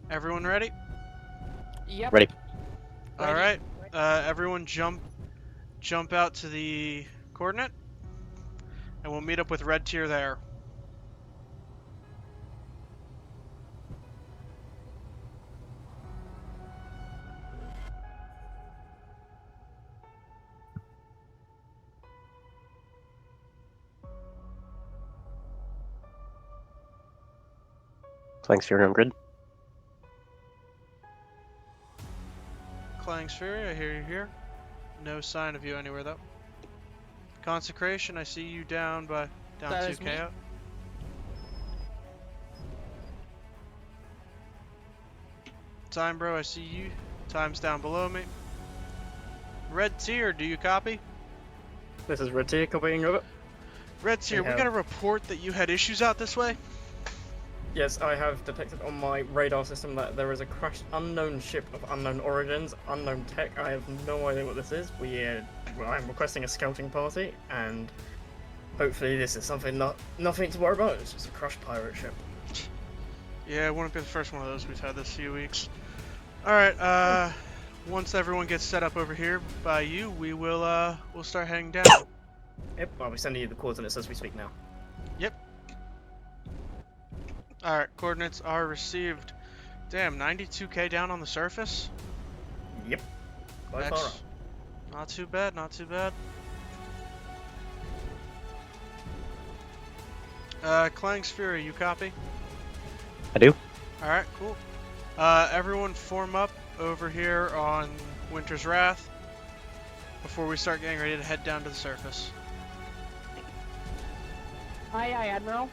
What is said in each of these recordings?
Everyone ready? Yep. Ready? All right. Everyone jump out to the coordinate, and we'll meet up with Red Tier there. Flanks Fury on grid. Clang's Fury, I hear you here. No sign of you anywhere though. Consecration, I see you down That 2k is out. Time Bro, I see you. Time's down below me. Red Tier, do you copy? This is Red Tier copying over. Red Tier, we have- got a report that you had issues out this way. Yes, I have detected on my radar system that there is a crashed unknown ship of unknown origins, unknown tech. I have no idea what this is. Well, I'm requesting a scouting party, and hopefully this is nothing to worry about. It's just a crushed pirate ship. Yeah, it wouldn't be the first one of those we've had this few weeks. Alright, once everyone gets set up over here by you, we'll start heading down. Yep, I'll be sending you the coordinates as we speak now. Alright, coordinates are received. Damn, 92k down on the surface? Yep, by far up. Not too bad, not too bad. Clang's Fury, you copy? I do. Alright, cool. Everyone form up over here on Winter's Wrath before we start getting ready to head down to the surface. Aye, aye, Admiral.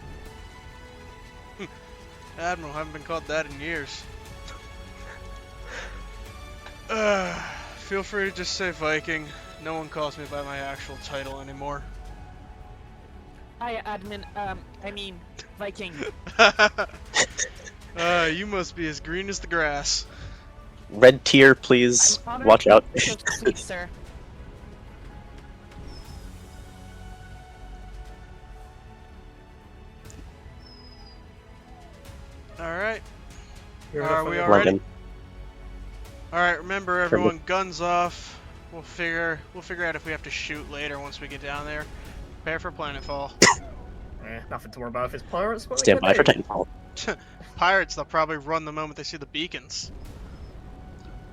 Admiral, haven't been called that in years. Feel free to just say Viking. No one calls me by my actual title anymore. Aye, Admin. I mean, Viking. You must be as green as the grass. Red Tier, please. I'm honored Watch to out. be so sweet, sir. Alright. You're Are we enough all of ready? London. Alright, remember everyone, guns off. We'll figure out if we have to shoot later once we get down there. Prepare for planetfall. nothing to worry about if it's pirates. What are they Stand by gonna for do? Titanfall. Pirates, they'll probably run the moment they see the beacons.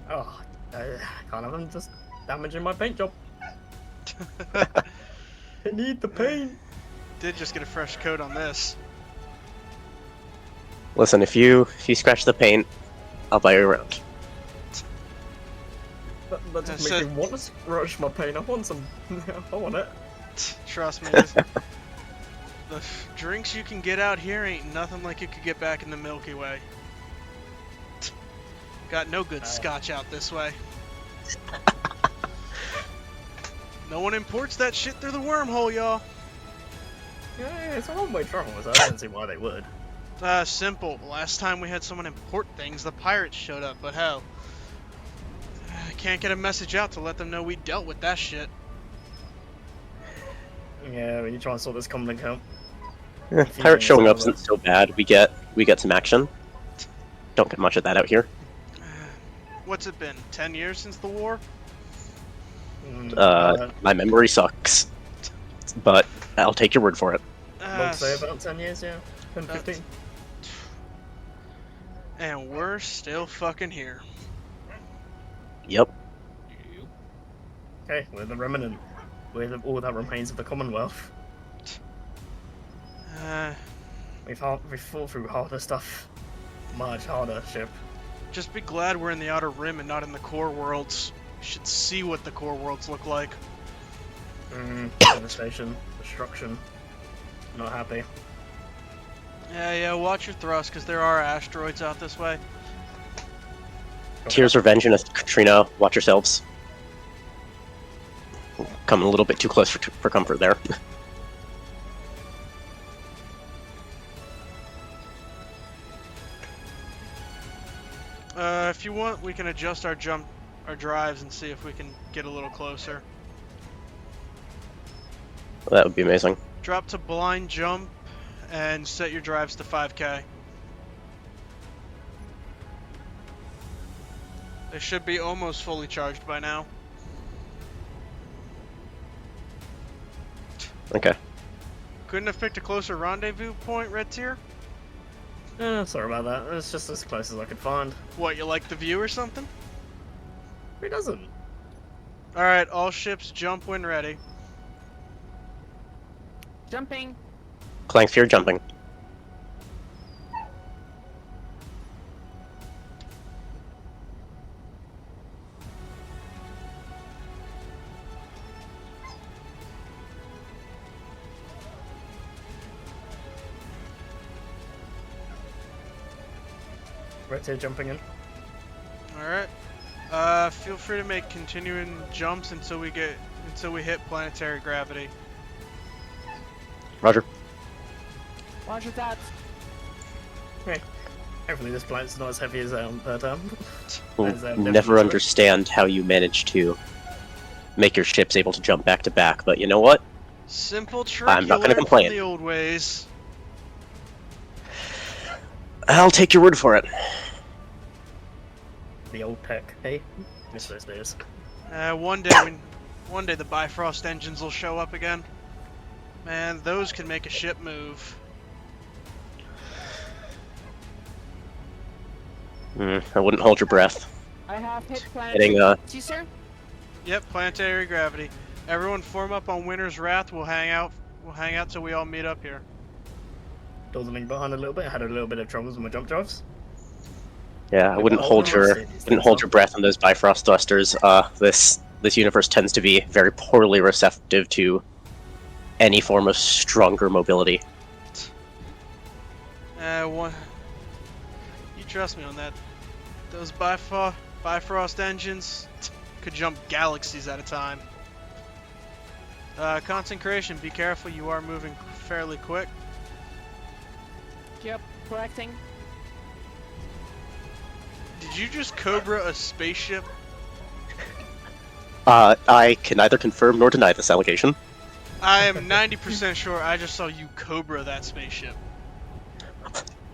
Oh, can't have them just damaging my paint job. I need the paint. Did just get a fresh coat on this. Listen, if you scratch the paint, I'll buy you around. That just That's makes me want to scratch my paint. I want some. I want it. Trust me, the drinks you can get out here ain't nothing like you could get back in the Milky Way. Got no good scotch out this way. No one imports that shit through the wormhole, y'all. Yeah, it's a one-way travel, so I don't see why they would. Simple. Last time we had someone import things, the pirates showed up, but hell. I can't get a message out to let them know we dealt with that shit. Yeah, when you try and sort this common account. Pirate showing up isn't so bad. We get some action. Don't get much of that out here. What's it been? 10 years since the war? My memory sucks, but I'll take your word for it. I'd say about 10 years, yeah. 10, 15. And we're still fucking here. Yep. Okay, we're the Remnant. We're all that remains of the Commonwealth. We've fought through harder stuff. Much harder, ship. Just be glad we're in the Outer Rim and not in the core worlds. You should see what the core worlds look like. Devastation, destruction. Not happy. Yeah, watch your thrust, because there are asteroids out this way. Tears Revenge and Katrina, watch yourselves. Coming a little bit too close for comfort there. If you want, we can adjust our drives and see if we can get a little closer. That would be amazing. Drop to blind jump and set your drives to 5K. They should be almost fully charged by now. Okay. Couldn't have picked a closer rendezvous point, Red Tier? Sorry about that. It's just as close as I could find. What, you like the view or something? Who doesn't? Alright, all ships jump when ready. Jumping. Clank Sphere jumping. Right here, jumping in. Alright. Feel free to make continuing jumps until we hit planetary gravity. Roger. Roger that. Okay. Hopefully this planet's not as heavy as but We'll As, never definitely- understand how you manage to make your ships able to jump back to back, but you know what? Simple trick I'm not you gonna learned complain. from the old ways. I'll take your word for it. the old tech, hey? Miss those days. One day the Bifrost engines will show up again. Man, those can make a ship move. I wouldn't hold your breath. I have hit Hitting, planet. See, sir? Yep, planetary gravity. Everyone form up on Winter's Wrath. We'll hang out till we all meet up here. Dawdling behind a little bit. I had a little bit of troubles with my jump drives. Yeah, I wouldn't hold your breath on those Bifrost thrusters. This universe tends to be very poorly receptive to any form of stronger mobility. One. You trust me on that. Those Bifrost engines could jump galaxies at a time. Concentration, be careful, you are moving fairly quick. Yep, correcting. Did you just Cobra a spaceship? I can neither confirm nor deny this allegation. I am 90% sure I just saw you Cobra that spaceship.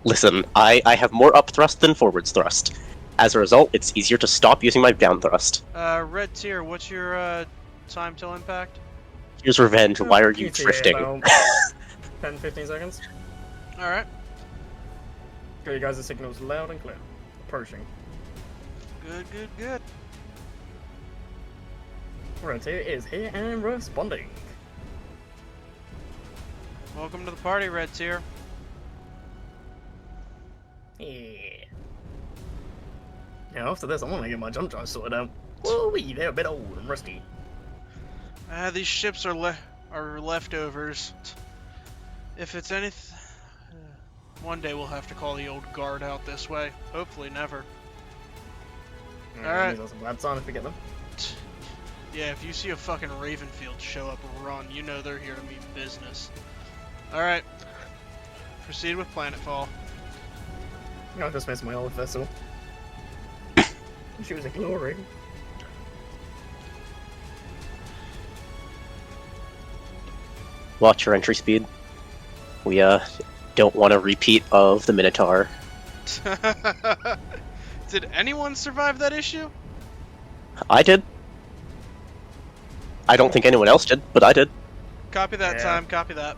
Listen, I have more up thrust than forwards thrust. As a result, it's easier to stop using my down thrust. Red Tier, what's your time till impact? Here's revenge, why are you ETA drifting? about 10-15 seconds. Alright, Show you guys the signals loud and clear. Approaching. good. Right here is here and responding. Welcome to the party, Red Tier. Yeah. Now after this, I'm gonna get my jump drive sorted out. Whoa, they're a bit old and rusty. These ships are leftovers. If it's anything, one day we'll have to call the old guard out this way. Hopefully never. Alright. That's a bad sign if we get them. Yeah, if you see a fucking Ravenfield show up and run, you know they're here to mean business. Alright. Proceed with planetfall. I just missed my old vessel. She was a glory. Watch your entry speed. We don't want a repeat of the Minotaur. Did anyone survive that issue? I did. I don't think anyone else did, but I did. Copy that Yeah. time, copy that.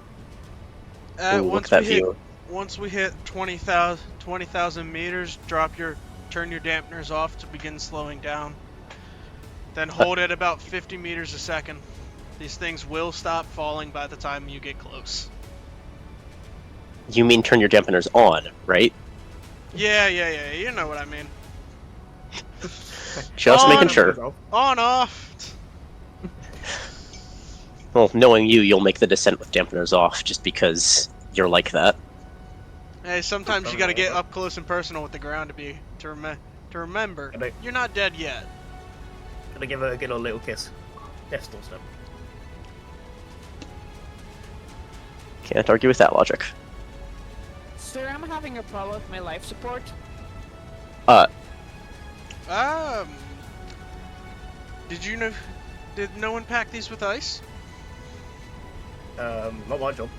Ooh, look at that view. Once we hit 20,000 meters, turn your dampeners off to begin slowing down. Then hold it about 50 meters a second. These things will stop falling by the time you get close. You mean turn your dampeners on, right? Yeah, you know what I mean. Just On. making sure. On, off. Well, knowing you, you'll make the descent with dampeners off, just because you're like that. Hey, sometimes you gotta get up close and personal with the ground to remember. Okay. You're not dead yet. Gotta give her a good old little kiss. Death still step. Can't argue with that logic. Sir, I'm having a problem with my life support. Did no one pack these with ice? Not my job.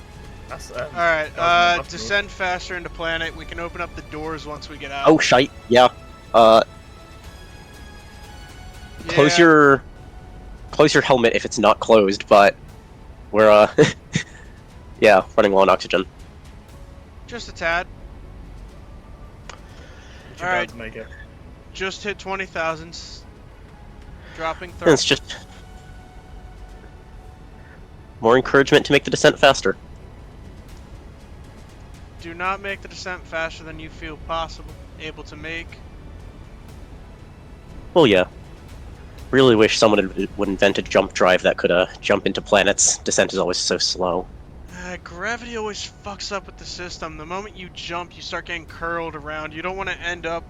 That's Alright, that was my descend faster into planet. We can open up the doors once we get out. Oh, shite. Yeah. Close Yeah, your helmet if it's not closed, but we're yeah, running low on oxygen. just a tad. It's All your right, to make it. just hit 20,000. Dropping And it's thrust. just more encouragement to make the descent faster. Do not make the descent faster than you feel able to make. Well, yeah. Really wish someone would invent a jump drive that could jump into planets. Descent is always so slow. Gravity always fucks up with the system. The moment you jump, you start getting curled around. You don't want to end up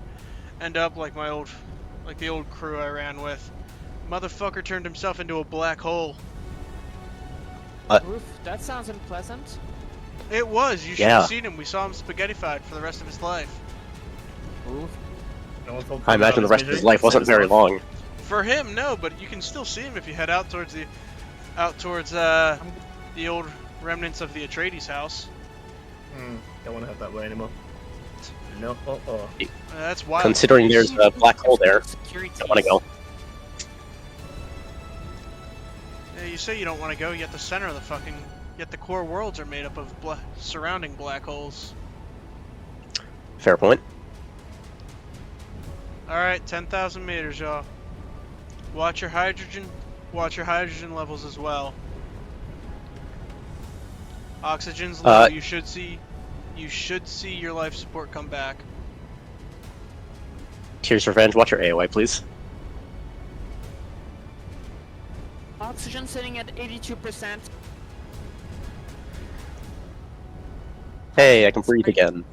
like the old crew I ran with. Motherfucker turned himself into a black hole. Oof, that sounds unpleasant. It was. You should Yeah. have seen him. We saw him spaghettified for the rest of his life. Oof. No one thought I imagine the about rest of his life wasn't very long. For him, no, but you can still see him if you head out towards the old remnants of the Atreides house. Don't want to head that way anymore. No. That's wild. Considering there's a black hole there, don't want to go. Yeah, you say you don't want to go, yet the core worlds are made up of surrounding black holes. Fair point. Alright, 10,000 meters, y'all. Watch your hydrogen levels as well. Oxygen's low. You should see your life support come back. Tears Revenge, watch your AOI, please. Oxygen sitting at 82%. Hey, I can breathe again.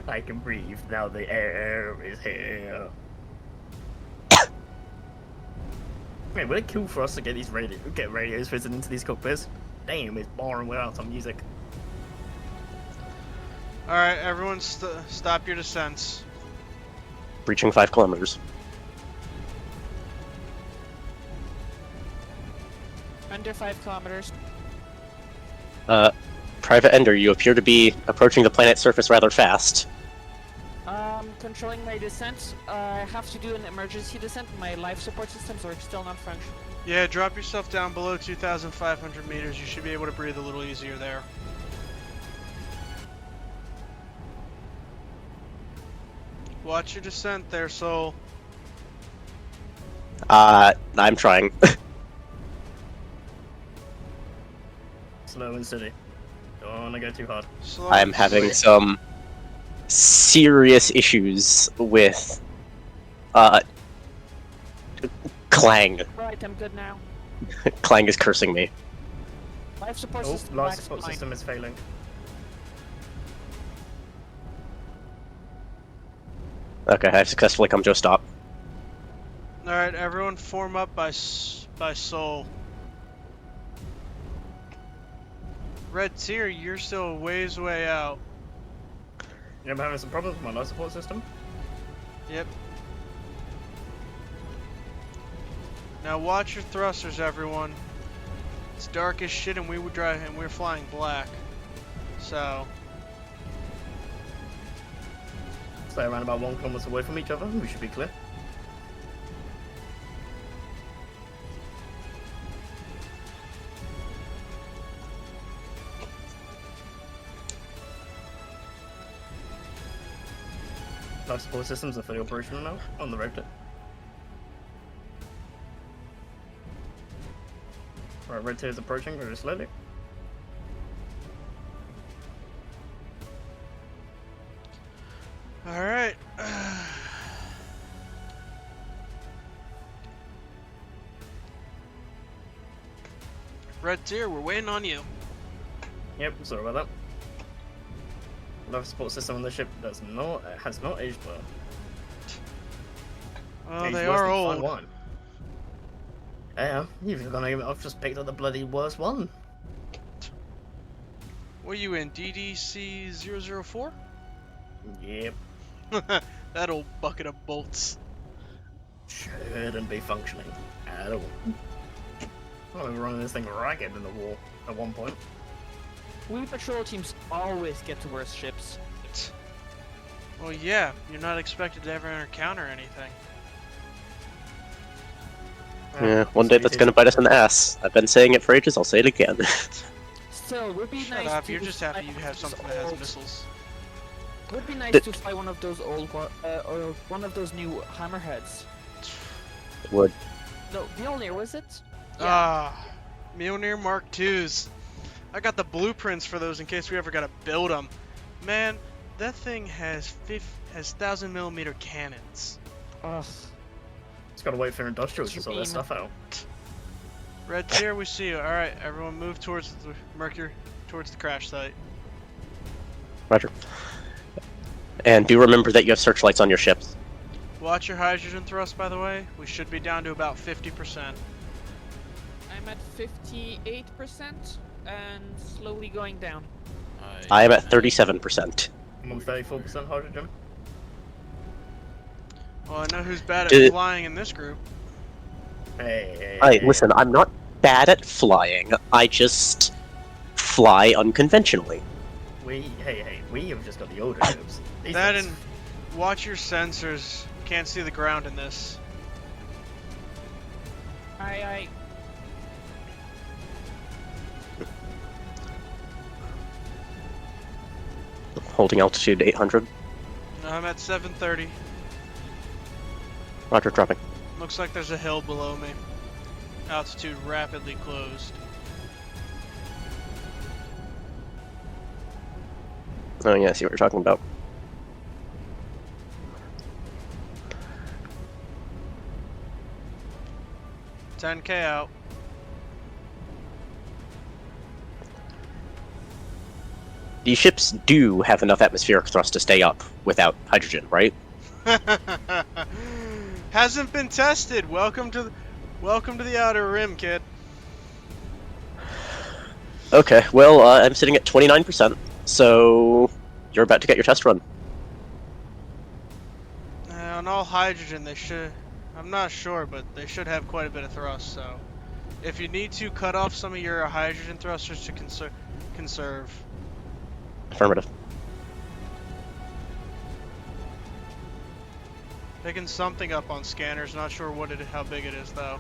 I can breathe now. The air is here. Man, would it cool for us to get these radios fitted into these cockpits? Damn, it's boring without some music. Alright, everyone stop your descents. Breaching 5 kilometers. Under 5 kilometers. Private Ender, you appear to be approaching the planet's surface rather fast. Controlling my descent. I have to do an emergency descent. My life support systems are still not functioning. Yeah, drop yourself down below 2,500 meters. You should be able to breathe a little easier there. Watch your descent there, Soul. I'm trying. Slow and steady. Don't want to go too hard. Slow I'm and having steady. some serious issues with, Clang. Right, I'm good now. Clang is cursing me. Life support Oh, system. life lacks support mine. system is failing. Okay, I've successfully come to a stop. Alright, everyone form up by Soul. Red Tier, you're still a ways way out. You know, I'm having some problems with my life support system. Yep. Now watch your thrusters, everyone. It's dark as shit, and we're flying black. So Stay around about 1 kilometer away from each other. We should be clear. Life support systems are fully operational now on the rotor. Right, red tier is approaching very slowly. alright. Red Tier, we're waiting on you. Yep, sorry about that. Life support system on the ship has not aged well. Oh, Aged they worse are than old. fine wine. Yeah, I've just picked up the bloody worst one. What are you in, DDC 004? Yep, That old bucket of bolts. shouldn't be functioning at all. I remember running this thing ragged in the war at one point. We patrol teams always get to worse ships. Well, yeah, you're not expected to ever encounter anything. Yeah, one day that's gonna bite us in the ass. I've been saying it for ages, I'll say it again. Still, would be Shut nice up, to you're just fly happy you one have of those something that has old- missiles. Would be nice Did- to fly one of those old, or one of those new hammerheads. Would. No, Mjolnir, was it? Ah, Mjolnir Mark IIs. I got the blueprints for those in case we ever gotta build them. Man, that thing has 1,000mm cannons. Ugh. Just gotta wait for industrials to sort their Dream. stuff out. Red tier, we see you. Alright, everyone move towards the Mercury, towards the crash site. Roger. And do remember that you have searchlights on your ships. Watch your hydrogen thrust, by the way. We should be down to about 50%. I'm at 58% and slowly going down. I am at 37%. I'm on 34% hydrogen. Well, I know who's bad at Did- flying in this group. Hey. Listen, I'm not bad at flying. I just fly unconventionally. We have just got the older ships. These That things- and watch your sensors. Can't see the ground in this. I Holding altitude 800. I'm at 730. Roger, dropping. Looks like there's a hill below me. Altitude rapidly closed. Oh yeah, I see what you're talking about. $10K out. These ships do have enough atmospheric thrust to stay up without hydrogen, right? Hasn't been tested. Welcome to the outer rim, kid. Okay, well, I'm sitting at 29%, so you're about to get your test run. On all hydrogen, they should. I'm not sure, but they should have quite a bit of thrust. So, if you need to cut off some of your hydrogen thrusters to conserve. Affirmative. Picking something up on scanners. Not sure how big it is though.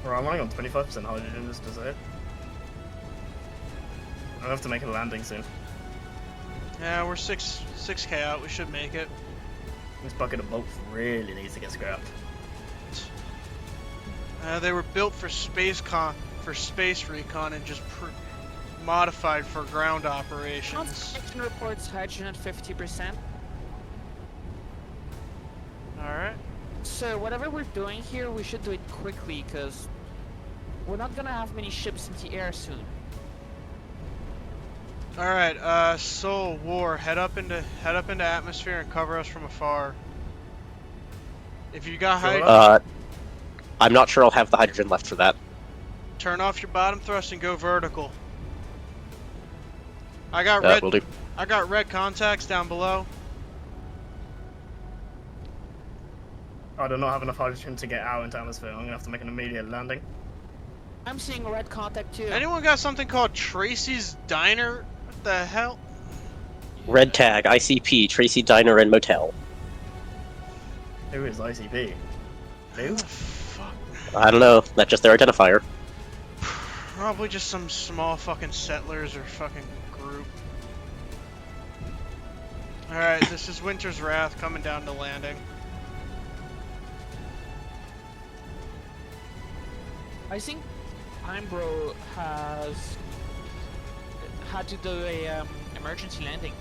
Well, I'm running on 25% hydrogen just to say it. I'll have to make a landing soon. Yeah, we're 6K out. We should make it. This bucket of bolts really needs to get scrapped. They were built for space recon and just modified for ground operations. Constellation reports hydrogen at 50%. Alright. So whatever we're doing here, we should do it quickly, because we're not gonna have many ships in the air soon. Alright, Soul War, head up into atmosphere and cover us from afar. If you got hydrogen, I'm not sure I'll have the hydrogen left for that. turn off your bottom thrust and go vertical. I got Will do. red contacts down below. I do not have enough hydrogen to get out into atmosphere. I'm gonna have to make an immediate landing. I'm seeing a red contact too. Anyone got something called Tracy's Diner? What the hell? Red tag, ICP, Tracy Diner and Motel. Who is ICP? Who? Fuck. I don't know, that's just their identifier. Probably just some small fucking settlers or fucking group. Alright, this is Winter's Wrath coming down to landing. I think Bro has had to do a emergency landing.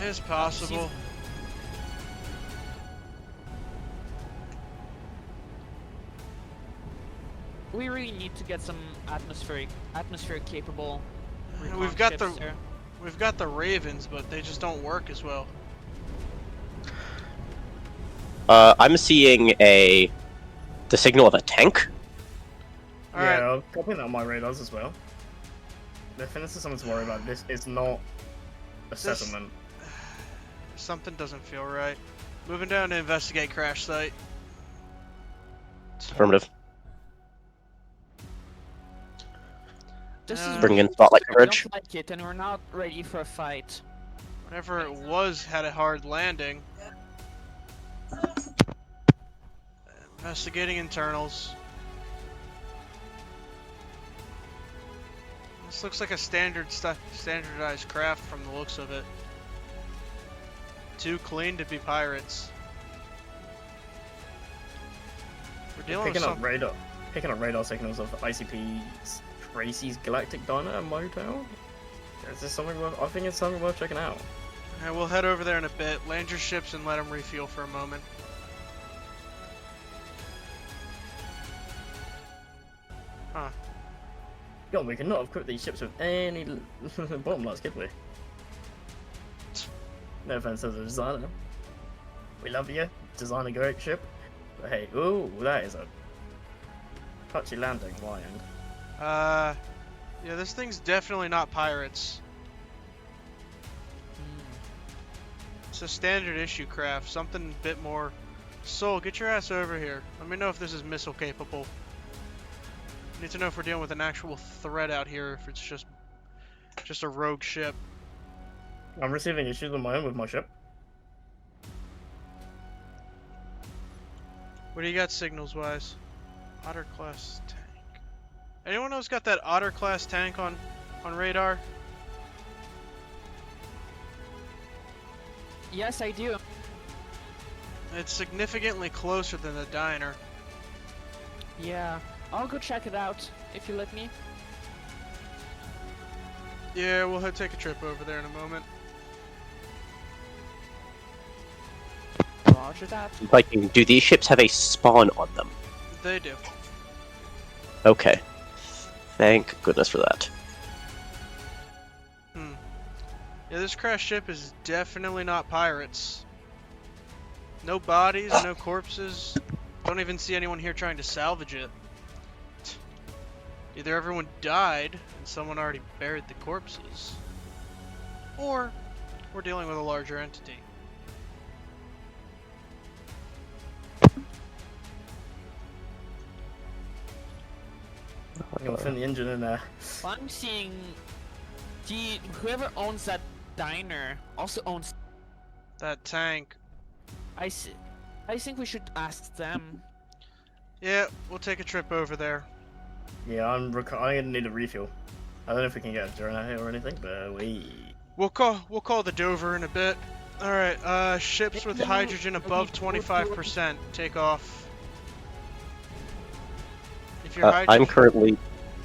It's possible. We really need to get some atmospheric capable. We've recon got ships there. We've got the Ravens, but they just don't work as well. I'm seeing the signal of a tank. Alright, Yeah, I'll copy that on my radars as well. I think this is something to worry about. This is not a settlement. something doesn't feel right. Moving down to investigate crash site. Affirmative. This Uh, is Bring in spotlight we coverage. don't like it, and we're not ready for a fight. Whatever it was had a hard landing. Investigating internals. This looks like a standardized craft from the looks of it. Too clean to be pirates. We're dealing with some... Picking up radar signals of ICP's Tracy's Galactic Diner and Motel. Is this something worth? I think it's something worth checking out. Alright, we'll head over there in a bit. Land your ships and let them refuel for a moment. Huh. God, we could not have equipped these ships with any bottom lights, could we? No offense to the designer. We love you. Design a great ship. But hey, ooh, that is a touchy landing, my end. Yeah, this thing's definitely not pirates. It's a standard issue craft, something a bit more... Soul, get your ass over here. Let me know if this is missile capable. I need to know if we're dealing with an actual threat out here, if it's just a rogue ship. I'm receiving issues on my own with my ship. What do you got signals-wise? Otter-class tank. Anyone else got that Otter-class tank on radar? Yes, I do. It's significantly closer than the diner. Yeah, I'll go check it out if you let me. Yeah, we'll take a trip over there in a moment. Roger that. Viking, do these ships have a spawn on them? They do. Okay. Thank goodness for that. Yeah, this crashed ship is definitely not pirates. No bodies, no corpses. Don't even see anyone here trying to salvage it. Either everyone died and someone already buried the corpses, or we're dealing with a larger entity. I'm gonna fin the engine in there. I'm seeing whoever owns that diner also owns That tank. I think we should ask them. Yeah, we'll take a trip over there. Yeah, I'm gonna need a refuel. I don't know if we can get a drone out here or anything, but We'll call the Dover in a bit. All right, ships with hydrogen above 25% take off. If you're I'm currently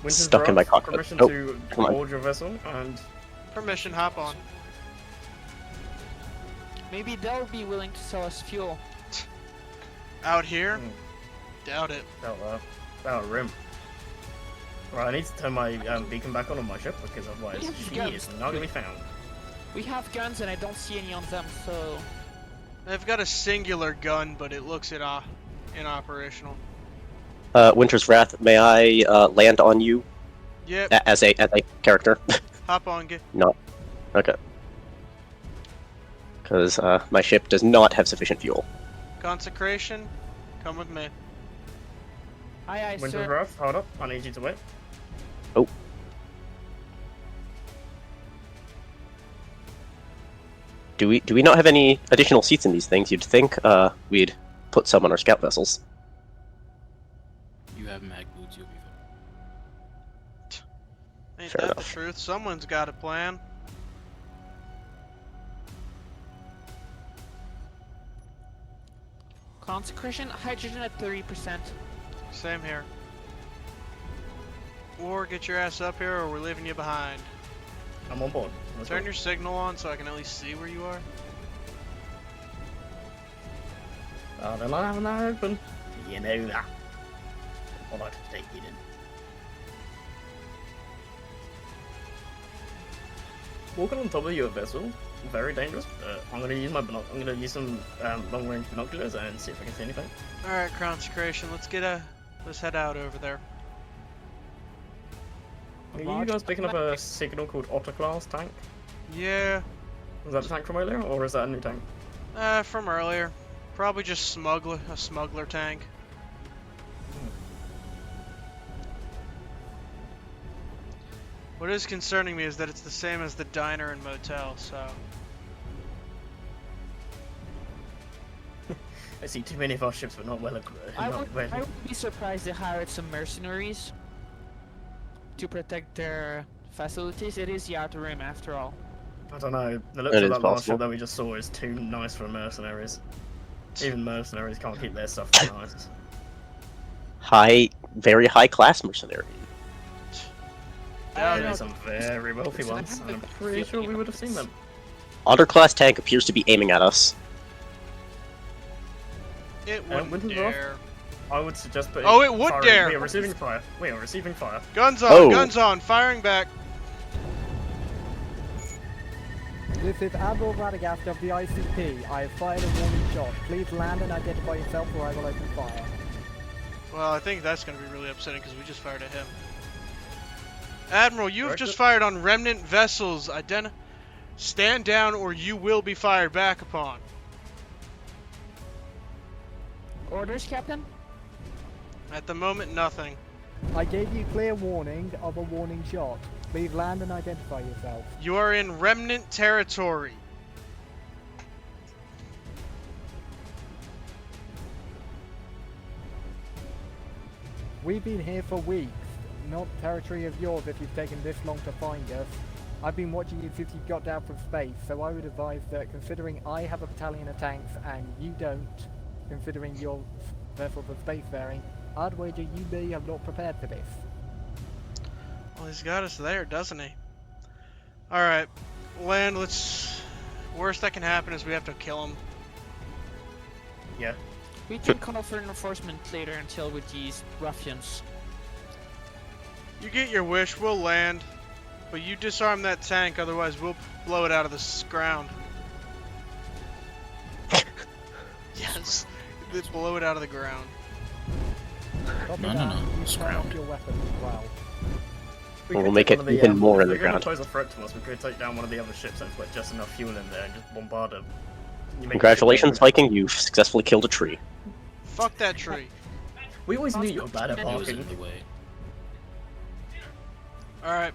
Winter's stuck in my Wrath, cockpit. Permission Oh, to come on. board your vessel and permission, hop on. Maybe they'll be willing to sell us fuel. Out here? Doubt it. that'll rim. Right, I need to turn my beacon back on my ship because otherwise Yes, she yes. is not gonna be found. We have guns and I don't see any on them, so... They've got a singular gun, but it looks inoperational. Winter's Wrath, may I land on you Yep, as a character? hop on, get. No. Okay. Because my ship does not have sufficient fuel. Consecration, come with me. Aye, Winter's sir. Wrath, hold up, I need you to wait. Oh. Do we not have any additional seats in these things? You'd think we'd put some on our scout vessels. You have mag boots, you'll be fine. Ain't Fair that the enough. truth? Someone's got a plan. Consecration, hydrogen at 30%. Same here. Or get your ass up here, or we're leaving you behind. I'm on board. Let's Turn go. your signal on so I can at least see where you are. They're not having that open. You know that. I'd like to take it in. Walking on top of your vessel, very dangerous. I'm gonna use I'm gonna use some long-range binoculars and see if I can see anything. All right, consecration. Let's head out over there. Are you guys picking up a signal called Otter class tank? Yeah, Was that the tank from earlier, or is that a new tank? from earlier. Probably just a smuggler tank. What is concerning me is that it's the same as the diner and motel, so... I see too many of our ships, but not well. I Not would, well. I would be surprised they hired some mercenaries to protect their facilities. It is the Outer Rim, after all. I don't know. The looks It of is that last possible. ship that we just saw is too nice for mercenaries. Even mercenaries can't keep their stuff that nice. Very high class mercenary. Yeah, There know. are some very wealthy ones, and I'm pretty sure we would have seen them. Underclass tank appears to be aiming at us. It wouldn't wouldn't dare. I would suggest putting. Oh, it would firing. dare. We are receiving fire. We are receiving fire. Guns on, Oh. guns on, firing back. This is Admiral Ranaghast of the ICP. I have fired a warning shot. Please land and identify yourself or I will open fire. Well, I think that's going to be really upsetting because we just fired at him. Admiral, you have Correct. just fired on remnant vessels. Stand down or you will be fired back upon. Orders, Captain? At the moment, nothing. I gave you clear warning of a warning shot. Please land and identify yourself. You are in remnant territory. We've been here for weeks. Not territory of yours if you've taken this long to find us. I've been watching you since you got down from space, so I would advise that considering I have a battalion of tanks and you don't, considering your vessels are spacefaring, I'd wager you may have not prepared for this. Well, he's got us there, doesn't he? Alright, land, let's... Worst that can happen is we have to kill him. Yeah. We can call for reinforcement later and deal with these ruffians. You get your wish, we'll land. But you disarm that tank, otherwise we'll blow it out of the ground. Yes, they blow it out of the ground. Copy No, that. no, no, You it's turn off ground. your weapons as well. We'll could make take it one of the, even more in the if they're ground. gonna pose a threat to us, we could take down one of the other ships and put just enough fuel in there and just bombard them. You make Congratulations, ship- Viking, you've successfully killed a tree. Fuck that tree. We always knew you were bad at He was He was parking. in the way. Alright,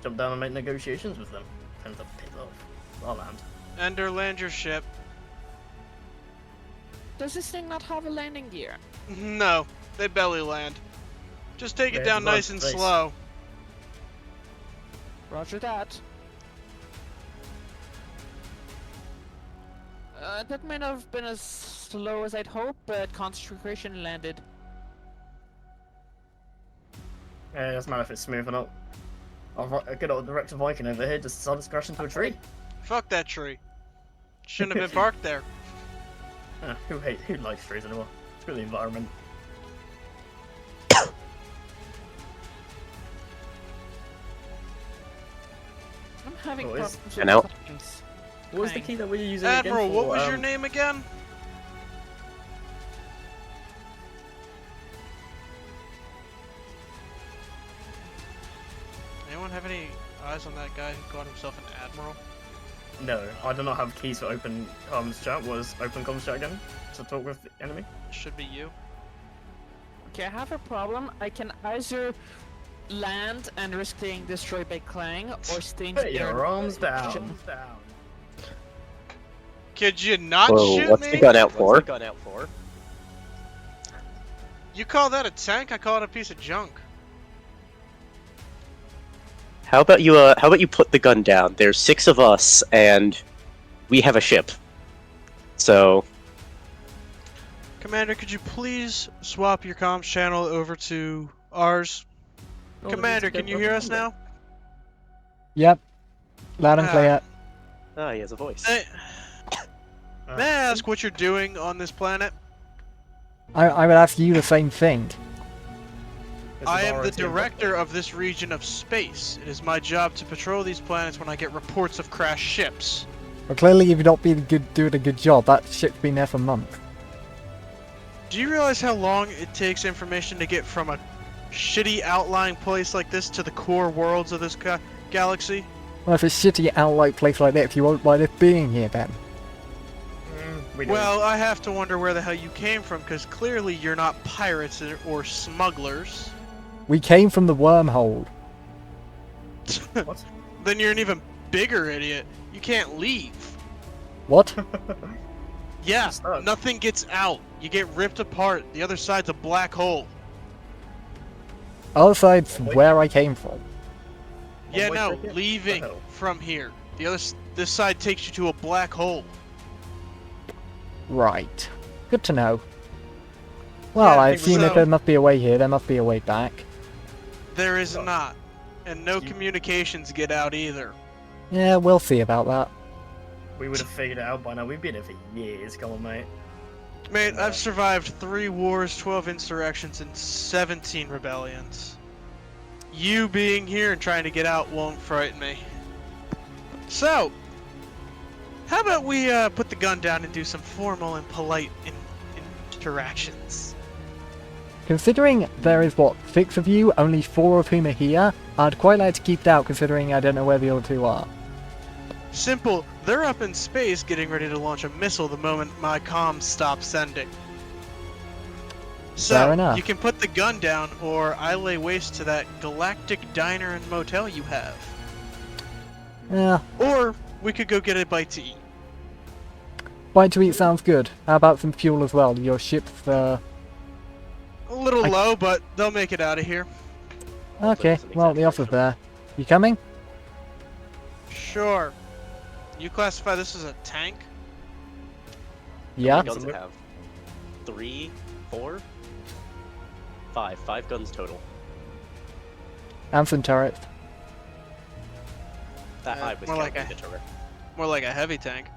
Jump down and make negotiations with them. Depends on piss off. Our land. Ender, land your ship. Does this thing not have a landing gear? No, they belly land. Just take it Yeah, down it's nice and nice. slow. Roger that. That may not have been as slow as I'd hoped, but concentration landed. Yeah, it doesn't matter if it's smooth or not. A good old director Viking over here just decided to crash into a tree. Fuck that tree. Shouldn't have been parked there. Who likes trees anymore? Screw the environment. I'm having What is- problems And now- with things. What was the Fine. key that we were using Admiral, again what for, was your name again? Anyone have any eyes on that guy who called himself an admiral? No, I do not have keys for open comms chat. Was open comms chat again? To talk with the enemy? Should be you. Okay, I have a problem. I can either land and risk being destroyed by Clang, or stay in Put the your air. arms down. Could you not Whoa, shoot what's me? the gun out for? You call that a tank? I call it a piece of junk. How about you put the gun down? There's 6 of us, and we have a ship. So, Commander, could you please swap your comms channel over to ours? Commander, can you hear us now? Yep. Loud and Ah. clear. he has a voice. May I ask what you're doing on this planet? I would ask you the same thing. I am the director of this region of space. It is my job to patrol these planets when I get reports of crashed ships. But clearly you've not been doing a good job. That ship's been there for months. Do you realize how long it takes information to get from a shitty outlying place like this to the core worlds of this galaxy? Well, if it's shitty outlight place like this, you won't mind it being here then. Well, I have to wonder where the hell you came from, because clearly you're not pirates or smugglers. We came from the wormhole. What? Then you're an even bigger idiot. You can't leave. What? Yeah, Stuck. nothing gets out. You get ripped apart. The other side's a black hole. Other side's Wait. where I came from. Yeah, One-way no, ticket? leaving The hell? from here. This side takes you to a black hole. Right. Good to know. Well, Yeah, I assume if so- there must be a way here, there must be a way back. There is Oh. not. And no You- communications get out either. Yeah, we'll see about that. We would have figured it out by now. We've been here for years. Come on, mate. Mate, I've survived 3 wars, 12 insurrections, and 17 rebellions. You being here and trying to get out won't frighten me. So, how about we put the gun down and do some formal and polite interactions? Considering there is, what, 6 of you, only 4 of whom are here, I'd quite like to keep it out considering I don't know where the other 2 are. Simple, they're up in space getting ready to launch a missile the moment my comms stop sending. So, Fair enough. you can put the gun down, or I lay waste to that galactic diner and motel you have. Yeah, Or, we could go get a bite to eat. bite to eat sounds good. How about some fuel as well? Your ship's, A little low, but they'll make it out of here. Okay, well, the offer's there. You coming? Sure. You classify this as a tank? Yeah. Guns that have 3, 4, 5. 5 guns total. And some turrets. That I was more like counting the turret. More like a heavy tank.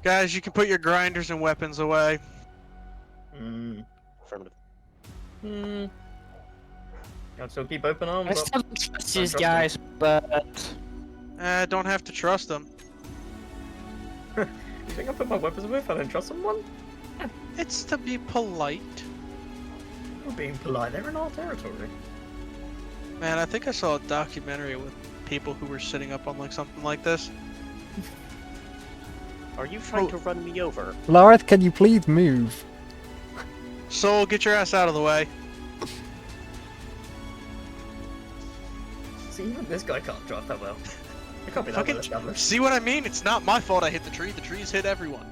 Guys, you can put your grinders and weapons away. Affirmative. I'll still keep open arms I up. still don't trust Don't these trust guys, but Don't have to trust them. You think I put my weapons away if I don't trust someone? It's to be polite. We're being polite. They're in our territory. Man, I think I saw a documentary with people who were sitting up on like something like this. Are you trying to run me over? Lareth, can you please move? Soul, get your ass out of the way. See, even this guy can't drive that well. It can't be that Fucking well established. see what I mean? It's not my fault I hit the tree. The trees hit everyone.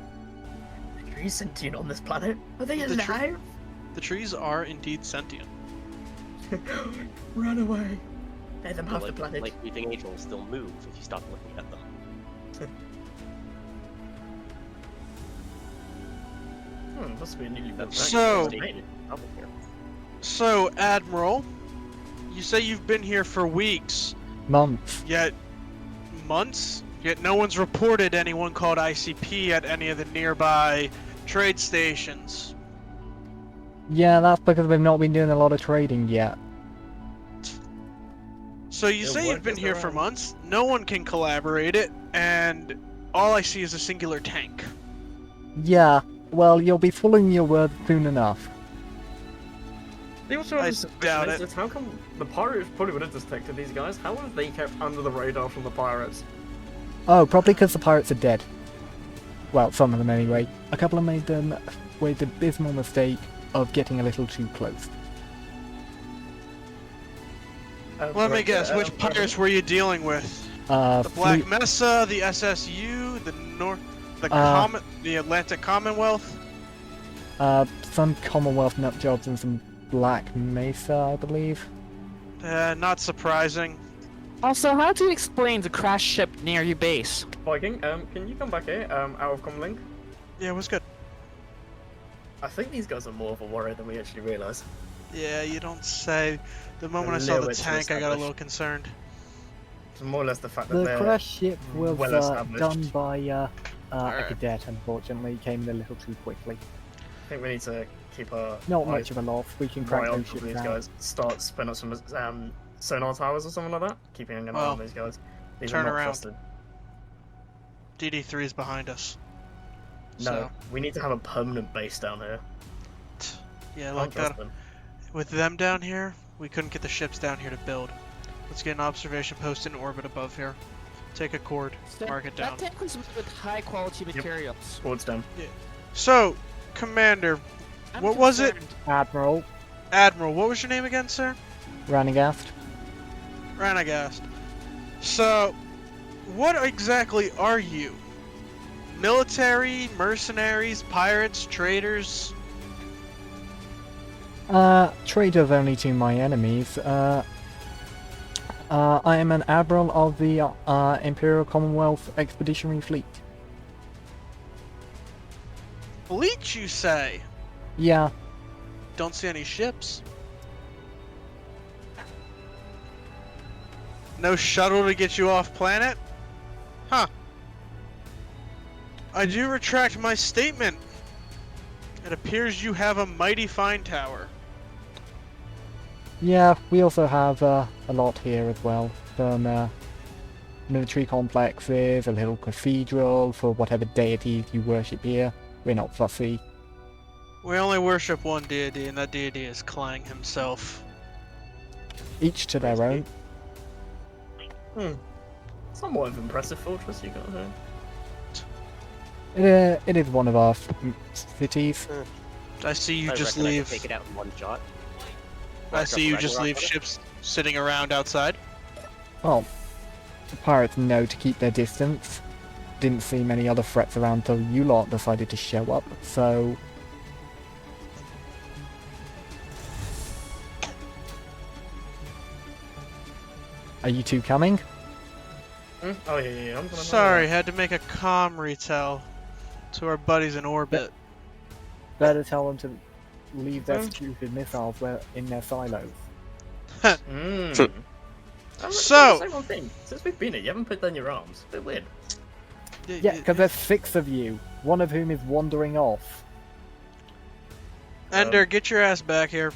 Are you sentient on this planet? Are they The tree- alive? The trees are indeed sentient. Run away. Let them have the Like, planet. like breathing angels, they'll move if you stop looking at them. Must be a newly built So- tank. Made it. Problem here. So, Admiral, you say you've been here for weeks, Months. yet months? Yet no one's reported anyone called ICP at any of the nearby trade stations. Yeah, that's because we've not been doing a lot of trading yet. So you Yeah, say what you've been is here there for on? months, no one can collaborate it, and all I see is a singular tank. Yeah, well, you'll be following your word soon enough. They also I have a suspicion doubt is it. that how come the pirates probably would have detected these guys? How have they kept under the radar from the pirates? Oh, probably because the pirates are dead. Well, some of them anyway. A couple of made the abysmal mistake of getting a little too close. Let me guess, which pirates were you dealing with? The Black Mesa, the SSU, the Atlantic Commonwealth? Some Commonwealth nut jobs and some Black Mesa, I believe. Not surprising. also, how do you explain the crash ship near your base? Viking, can you come back here, out of Comlink? Yeah, it was good. I think these guys are more of a worry than we actually realise. Yeah, you don't say. The moment I A saw little the bit too tank, I got a established. little concerned. It's more or less the fact that The they're... crash ship was well established. done by a Alright. cadet, unfortunately. It came in a little too quickly. I think we need to keep our Not eyes much of a loss. We can crack right on those top of ships these out. guys. Start spinning up some sonar towers or something like that. Keeping an eye Well, on these guys. These turn are not around. trusted. DD3 is behind us. No, So, we need to have a permanent base down here. yeah, Can't like trust that. them. With them down here, we couldn't get the ships down here to build. Let's get an observation post in orbit above here. Take a cord, mark it down. That tank was made with high quality materials. Swords down. So, Commander, I'm What was it? concerned. Admiral Admiral, what was your name again, sir? Ranaghast. Ranaghast. So, what exactly are you? Military, mercenaries, pirates, traders. Traders only to my enemies. I am an admiral of the Imperial Commonwealth Expeditionary Fleet. Fleet, you say? Yeah, Don't see any ships. No shuttle to get you off planet? Huh. I do retract my statement. It appears you have a mighty fine tower. yeah, we also have a lot here as well. Some military complexes, a little cathedral for whatever deities you worship here. We're not fussy. We only worship one deity, and that deity is Clang himself. Each to their own. Somewhat of an impressive fortress you got here. It is one of our cities. I see you I just reckon I leave. can take it out in one shot. I see you just Ragnarok leave on it. ships sitting around outside. Well, the pirates know to keep their distance. Didn't see many other threats around until you lot decided to show up, so... Are you two coming? Oh yeah. I'm gonna Sorry, had to make a comm retell to our buddies in orbit. Better tell them to leave their Hmm. stupid missiles in their silos. So- say one thing. Since we've been here, you haven't put down your arms. A bit weird. Yeah, because there's 6 of you, one of whom is wandering off. Ender, get your ass back here.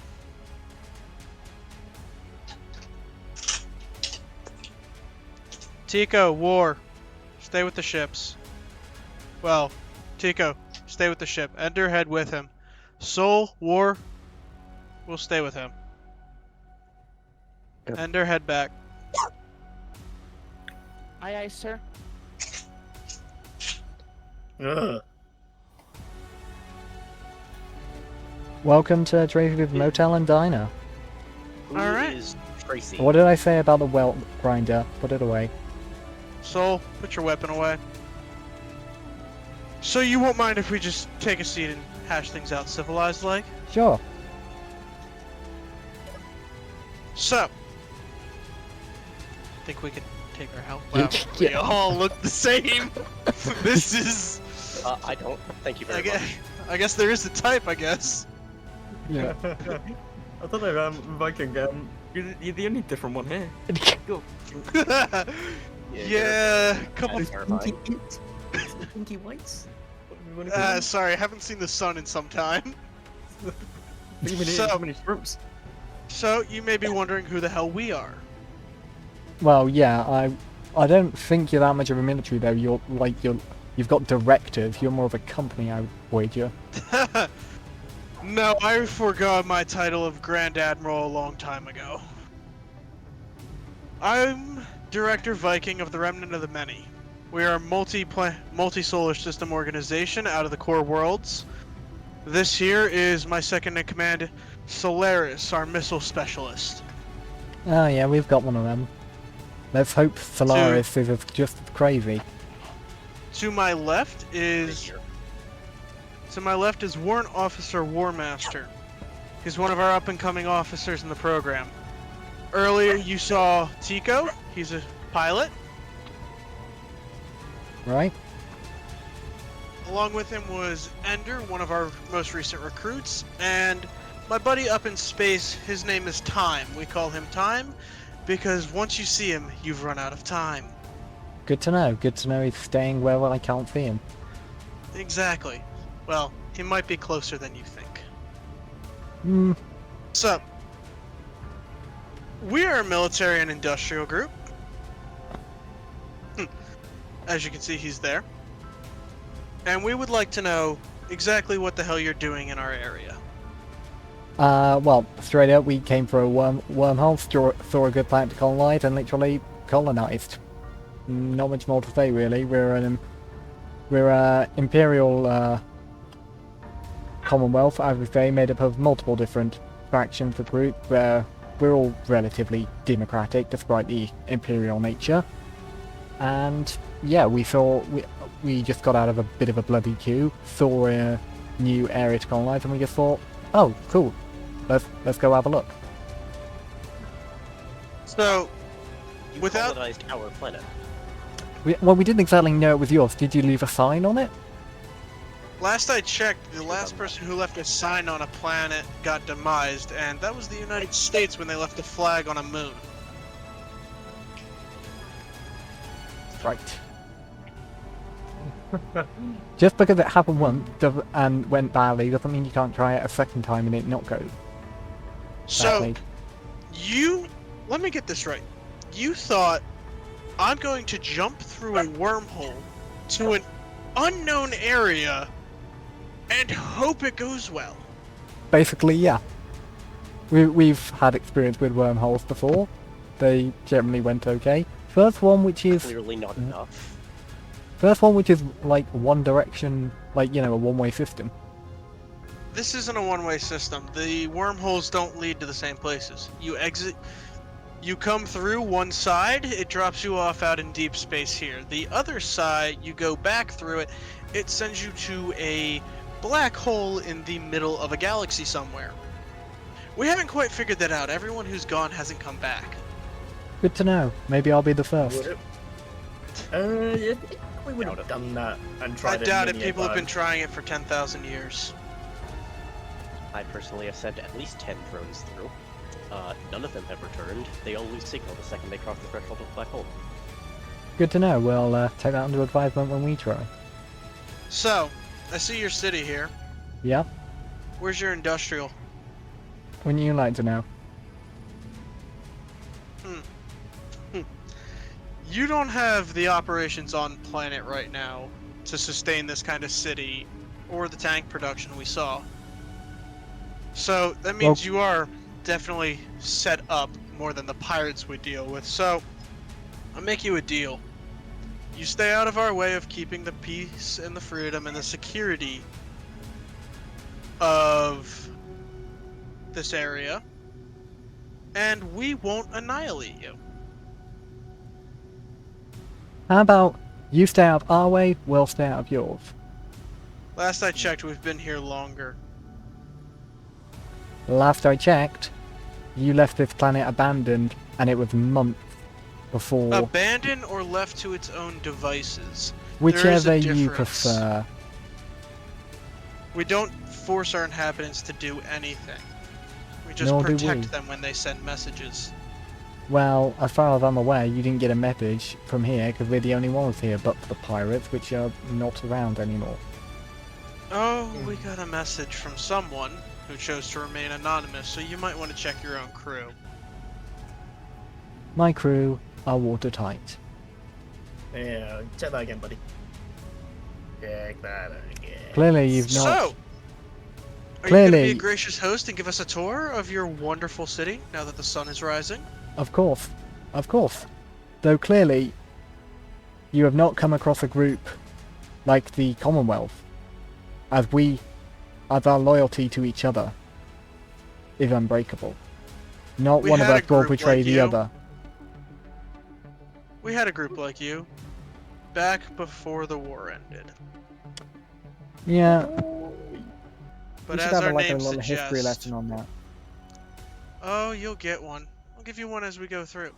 Tico, War, stay with the ships. Well, Tico, stay with the ship. Ender, head with him. Soul, War, we'll stay with him. Yep. Ender, head back. Aye, aye, sir. Ugh. Welcome to Tracy's Motel and Diner. Who Alright. is Tracy? What did I say about the welt grinder? Put it away. Soul, put your weapon away. So you won't mind if we just take a seat and hash things out civilized like? Sure. So, think we can take our help? Wow, we Yeah. all look the same. This is. I don't. Thank you very I guess, much. I guess there is a type. I guess. Yeah. I don't know, Viking. You're the only different one here. Yeah, couple. That's terrifying. Pinky whites. Sorry, I haven't seen the sun in some time. Even so- so many shrimps. So you may be wondering who the hell we are. Well, yeah, I don't think you're that much of a military though. You've got directors. You're more of a company, I would wager. No, I forgot my title of Grand Admiral a long time ago. I'm Director Viking of the Remnant of the Many. We are a multi-solar system organization out of the core worlds. This here is my second in command, Solaris, our missile specialist. Oh yeah, we've got one of them. Let's hope Solaris is just as crazy. To my left is Warrant Officer Warmaster. He's one of our up-and-coming officers in the program. Earlier you saw Tico. He's a pilot. Right? Along with him was Ender, one of our most recent recruits, and my buddy up in space, his name is Time. We call him Time because once you see him, you've run out of time. Good to know. Good to know he's staying where I can't see him. Exactly. Well, he might be closer than you think. Hmm. So, we are a military and industrial group. As you can see, he's there. And we would like to know exactly what the hell you're doing in our area. Well, straight up, we came for a wormhole, saw a good planet to colonize, and literally colonized. Not much more to say, really. We're a imperial Commonwealth, I would say, made up of multiple different factions of groups. We're all relatively democratic, despite the imperial nature. And yeah, we we just got out of a bit of a bloody queue, saw a new area to colonize, and we just thought, oh, cool, let's go have a look. So, You without colonized our planet. We didn't exactly know it was yours. Did you leave a sign on it? last I checked, the last person who left a sign on a planet got demised, and that was the United States when they left a flag on a moon. Right. Just because it happened once and went badly doesn't mean you can't try it a second time and it not go So, badly. let me get this right. You thought I'm going to jump through a wormhole to an unknown area and hope it goes well. Basically, yeah. We've had experience with wormholes before. They generally went okay. First one, which is Clearly not enough. like one direction, like, you know, a one-way system. This isn't a one-way system. The wormholes don't lead to the same places. You come through one side, it drops you off out in deep space here. The other side, you go back through it, it sends you to a black hole in the middle of a galaxy somewhere. We haven't quite figured that out. Everyone who's gone hasn't come back. Good to know. Maybe I'll be the first. Would it? Yeah, we would have done that and I tried it. doubt it. many a People have time. been trying it for 10,000 years. I personally have sent at least 10 drones through. None of them have returned. They all lose signal the second they cross the threshold of the black hole. Good to know. We'll take that under advisement when we try. So, I see your city here. Yeah? Where's your industrial? Wouldn't you like to know? You don't have the operations on planet right now to sustain this kind of city or the tank production we saw. So that means you are definitely set up more than the pirates we deal with. So I'll make you a deal. You stay out of our way of keeping the peace and the freedom and the security of this area, and we won't annihilate you. How about you stay out of our way, we'll stay out of yours? Last I checked, we've been here longer. Last I checked, you left this planet abandoned, and it was months before. Abandoned or left to its own devices. Whichever you difference. prefer. We don't force our inhabitants to do anything. We just Nor do protect we. them when they send messages. Well, as far as I'm aware, you didn't get a message from here because we're the only ones here, but for the pirates, which are not around anymore. Oh, we got a message from someone who chose to remain anonymous, so you might want to check your own crew. My crew are watertight. Yeah, check that again, buddy. Check that again. Clearly, you've not. So, are you going to Clearly- be a gracious host and give us a tour of your wonderful city now that the sun is rising? Of course. Of course. Though clearly, you have not come across a group like the Commonwealth, as our loyalty to each other is unbreakable. Not We one of had a us will group betray like the you. other. We had a group like you back before the war ended. Yeah, But we should as have our like a name little history suggests, lesson on that. oh, you'll get one. I'll give you one as we go through.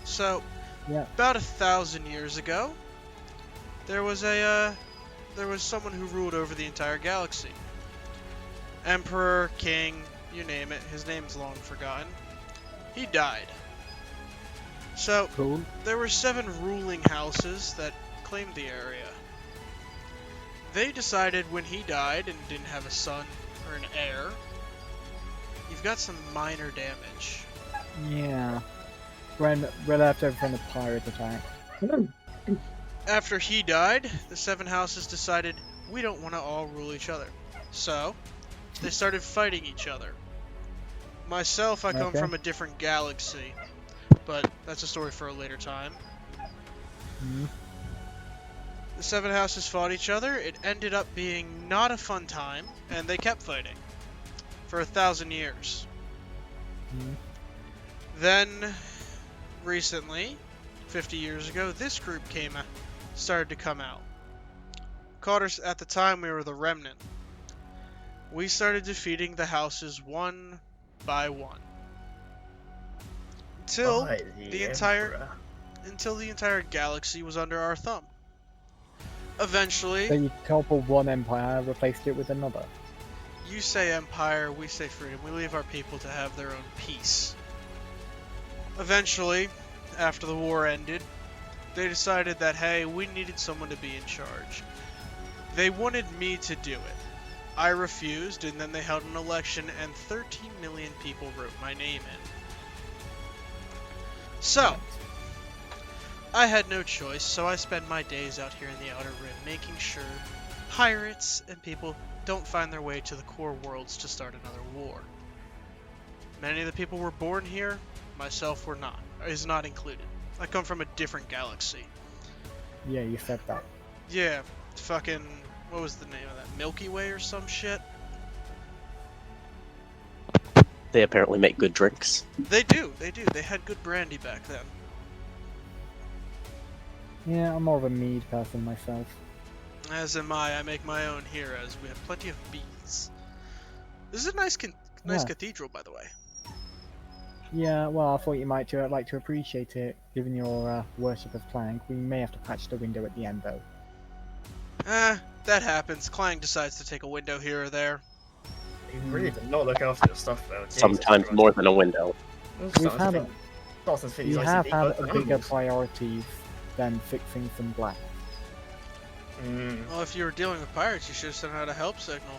So, Yeah. about 1,000 years ago, there was someone who ruled over the entire galaxy. Emperor, king, you name it. His name's long forgotten. He died. So, Cool. there were 7 ruling houses that claimed the area. They decided when he died and didn't have a son or an heir, you've got some minor damage. Yeah. We're left over from the pirate attack. After he died, the 7 houses decided we don't want to all rule each other. So, they started fighting each other. Myself, I come Okay. from a different galaxy, but that's a story for a later time. Mhm. The 7 houses fought each other. It ended up being not a fun time, and they kept fighting for 1,000 years. Mhm. Then, recently, 50 years ago, this group started to come out. called us at the time we were the Remnant. We started defeating the houses one by one. Until By the Emperor. entire galaxy was under our thumb. Eventually, So you toppled one empire, replaced it with another. you say empire, we say freedom. We leave our people to have their own peace. Eventually, after the war ended, they decided that, hey, we needed someone to be in charge. They wanted me to do it. I refused, and then they held an election, and 13 million people wrote my name in. So, I had no choice, so I spend my days out here in the Outer Rim making sure pirates and people don't find their way to the core worlds to start another war. Many of the people were born here, myself is not included. I come from a different galaxy. Yeah, you said that. Yeah, fucking, what was the name of that? Milky Way or some shit? They apparently make good drinks. They do. They had good brandy back then. Yeah, I'm more of a mead person myself. As am I. I make my own here, as we have plenty of bees. This is a nice Yeah. cathedral, by the way. Yeah, well, I thought you might like to appreciate it, given your worship of Clank. We may have to patch the window at the end, though. That happens. Clang decides to take a window here or there. You really did not look after your stuff, though. Jesus Sometimes Christ. more than a window. I'm We've starting to had think- starting to think You these have ICD had codes a are bigger animals. priorities than fixing some black. Well, if you were dealing with pirates, you should have sent out a help signal.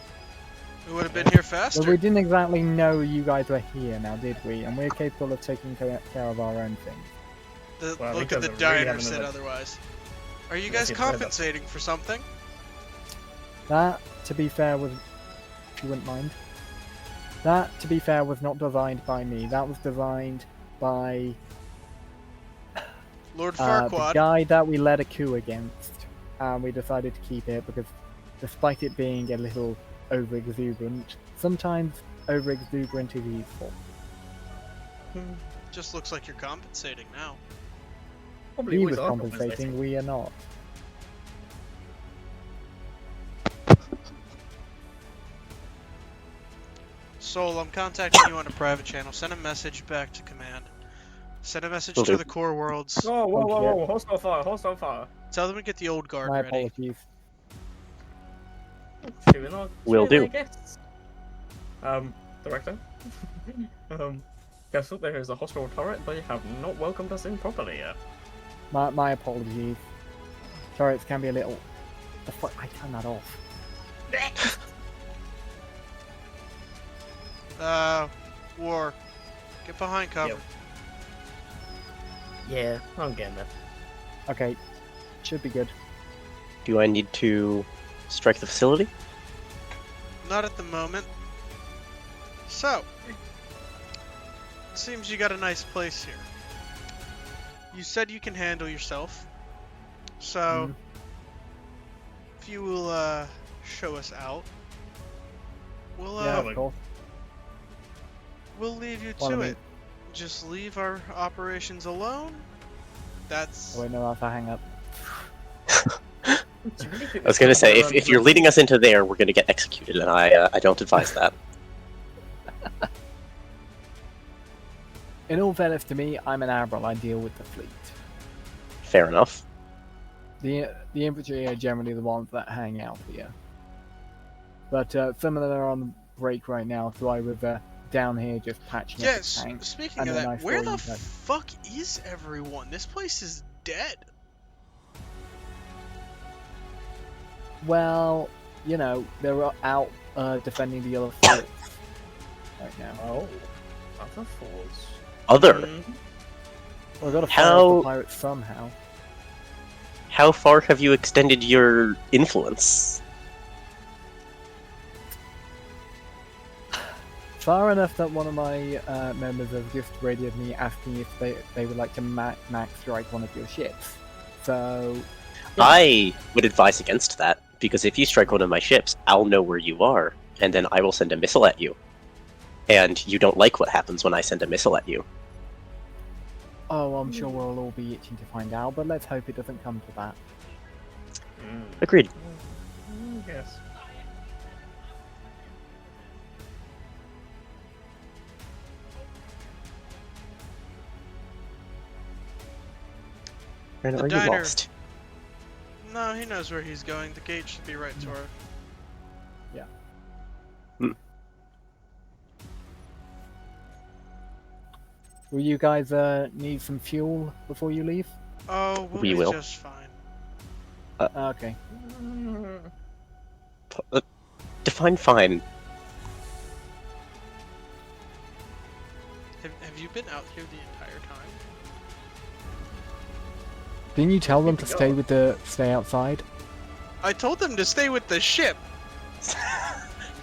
We would have been here faster. Well, we didn't exactly know you guys were here now, did we? And we're capable of taking care of our own things. Well, Look at because the of really diner having said a- otherwise. Are you Let's guys get rid of- compensating for something? That, to be fair, was... If you wouldn't mind. That, to be fair, was not designed by me. That was designed by Lord the Farquaad. guy that we led a coup against. And we decided to keep it because, despite it being a little over-exuberant, sometimes over-exuberant is useful. Just looks like you're compensating now. Probably He always was are compensating, we are not. Soul, I'm contacting you on a private channel. Send a message back to command. Send a message Will to do. the core worlds. Whoa, whoa, whoa, Okay. whoa! Hostile fire! Hostile fire! Tell them to get the old guard My ready. apologies. Chewing on- Will chewing do. their guests. Director. Guess what? There is a hostile turret. They have not welcomed us in properly yet. My apologies. Turrets can be a little... The fuck? I turned that off. War. Get behind cover. Yep. Yeah, I'm getting that. Okay, should be good. Do I need to strike the facility? Not at the moment. So, it seems you got a nice place here. You said you can handle yourself. So, if you will show us out, we'll Yeah, like- of course. we'll leave you Well, to I mean- it. Just leave our operations alone. That's Oh, wait, no, I have to hang up. I was gonna say, if you're leading us into there, we're gonna get executed, and I don't advise that. In all fairness to me, I'm an admiral. I deal with the fleet. Fair enough. The infantry are generally the ones that hang out here. But some of them are on break right now, so I was down here just patching up yes. the tank. Speaking and of then that, I where saw the you guys. fuck is everyone? This place is dead. Well, you know, they're out defending the other forts right now. Oh, other force. Other. Mm. We've got to fight How- off the pirates somehow. How far have you extended your influence? Far enough that one of my members have just radioed me asking if they would like to max strike one of your ships. So, I would advise against that, because if you strike one of my ships, I'll know where you are, and then I will send a missile at you. And you don't like what happens when I send a missile at you. oh, I'm sure we'll all be itching to find out, but let's hope it doesn't come to that. Mm. Agreed. Or The are you diner. lost? No, he knows where he's going. The gate should be right to our. Will you guys need some fuel before you leave? Oh, we'll We be will. just fine. Okay. Define fine. Have you been out here the entire time? Didn't you tell them to Keep it stay outside? I told them to stay with the ship.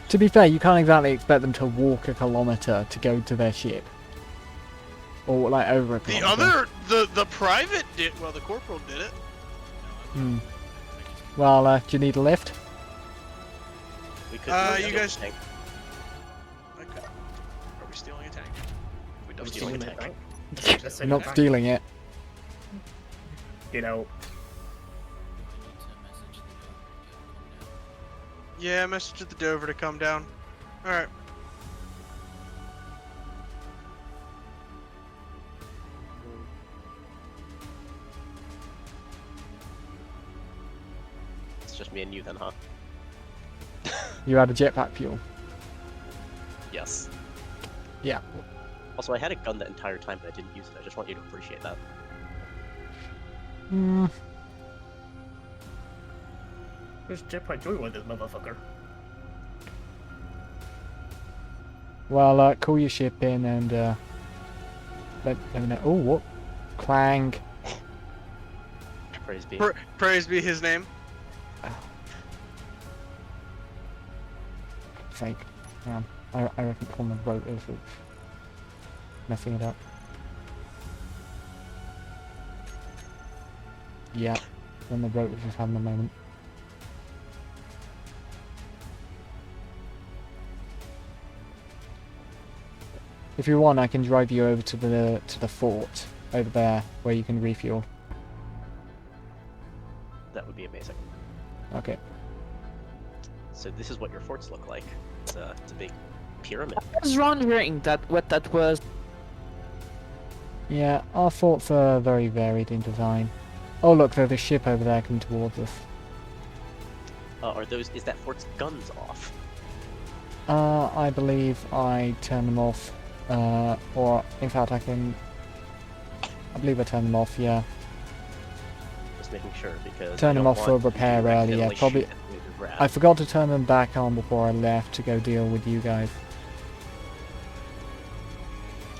To be fair, you can't exactly expect them to walk a kilometer to go to their ship. Or like over a The kilometer. the private did. Well, the corporal did it. Hmm. Well, do you need a lift? We could. You steal guys- the tank. Okay. Are we stealing a tank? We Are don't we steal the stealing tank. the tank? Let's say Not the tank. stealing it. You know, Yeah, message to the Dover to come down. All right. It's just me and you then, huh? You had a jetpack fuel. Yes. Yeah. Also, I had a gun that entire time, but I didn't use it. I just want you to appreciate that. Hmm. who's Jetpack Joyride, this motherfucker? Well, call your ship in and let me know. Oh, what? Clang. Praise be. Praise be his name. Fake. I reckon Common wrote it was messing it up. Yeah. When the boat was just having a moment. If you want, I can drive you over to the fort over there where you can refuel. That would be amazing. Okay. So this is what your forts look like. It's a big pyramid. I was wondering what that was. Yeah, our forts are very varied in design. Oh look, there's a ship over there coming towards us. Is that fort's guns off? I believe I turned them off. Or in fact I believe I turned them off, yeah. Just making sure, because Turn I them don't off for want you to repair earlier, accidentally probably- shoot at the rat. I forgot to turn them back on before I left to go deal with you guys.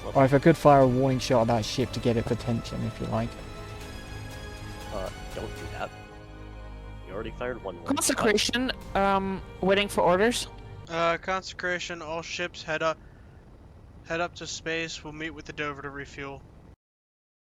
Well, Or if I could fire a warning shot at that ship to get its attention, if you like. Don't do that. You already fired one. But Consecration, waiting for orders. Consecration. All ships head up to space. We'll meet with the Dover to refuel.